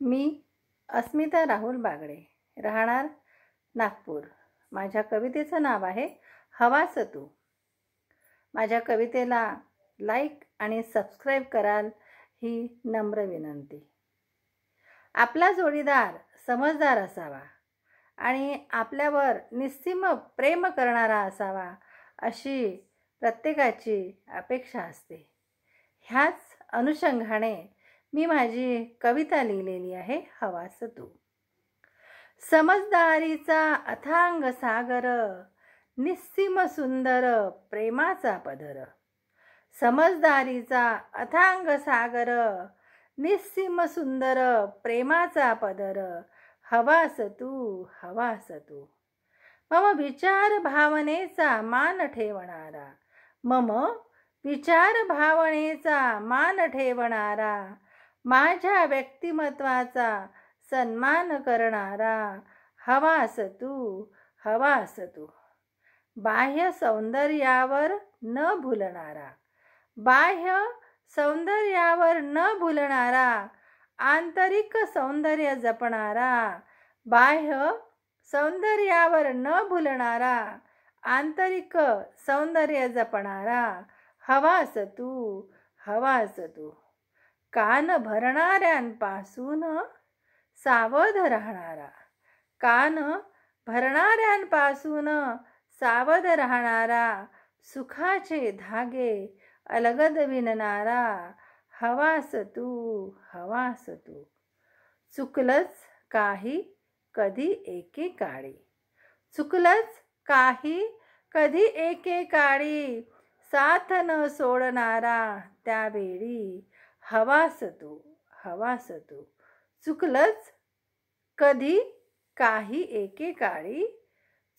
मी अस्मिता राहुल बागडे, राहणार नागपूर। माझ्या कवितेचं नाव आहे हवास तू। माझ्या कवितेला लाईक आणि सबस्क्राईब कराल ही नम्र विनंती। आपला जोडीदार समजदार असावा आणि आपल्यावर निस्सीम प्रेम करणारा असावा अशी प्रत्येकाची अपेक्षा असते। ह्याच अनुषंगाने मी माझी कविता लिहिलेली आहे हवास तू। समजदारीचा अथांग सागर, निस्सीम सुंदर प्रेमाचा पदर। समजदारीचा अथांग सागर, निस्सीम सुंदर प्रेमाचा पदर। हवास तू, हवास तू। मम विचार भावनेचा मान ठेवणारा, मम विचार भावनेचा मान ठेवणारा, माझ्या व्यक्तिमत्वाचा सन्मान करणारा। हवास तू, हवास तू। बाह्य सौंदर्यावर न भुलणारा, बाह्य सौंदर्यावर न भुलणारा, आंतरिक सौंदर्य जपणारा। बाह्य सौंदर्यावर न भुलणारा, आंतरिक सौंदर्य जपणारा। हवास तू, हवास तू। कान भरणाऱ्यांपासून सावध राहणारा, कान भरणाऱ्यांपासून सावध राहणारा, सुखाचे धागे अलगद विणणारा। हवास तू, हवास तू। चुकलंच काही कधी एकेकाळी, चुकलंच काही कधी एकेकाळी, साथ न सोडणारा त्यावेळी। हवास तू, हवास तू। चुकलंच कधी काही एकेकाळी,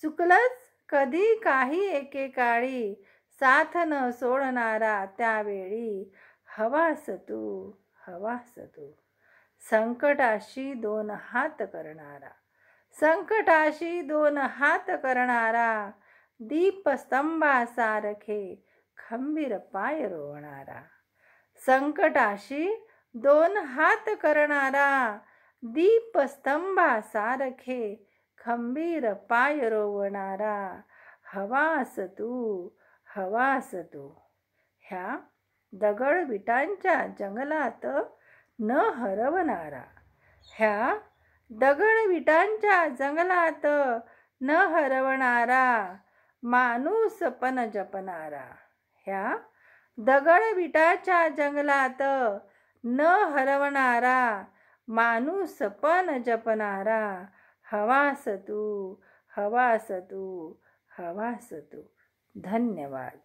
चुकलंच कधी काही एकेकाळी, साथ न सोडणारा त्यावेळी। हवास तू, हवास तू। संकटाशी दोन हात करणारा, संकटाशी दोन हात करणारा, दीपस्तंभासारखे खंबीर पाय रोवणारा। संकटाशी दोन हात करणारा, दीपस्तंभासारखे खंबीर पाय रोवणारा। हवास तू, हवास तू। ह्या दगड विटांच्या जंगलात न हरवणारा, ह्या दगड विटांच्या जंगलात न हरवणारा, माणूसपण जपणारा। ह्या दगड विटाच्या जंगलात न हरवणारा, माणूसपण जपणारा। हवास तू, हवास तू, हवास तू। धन्यवाद।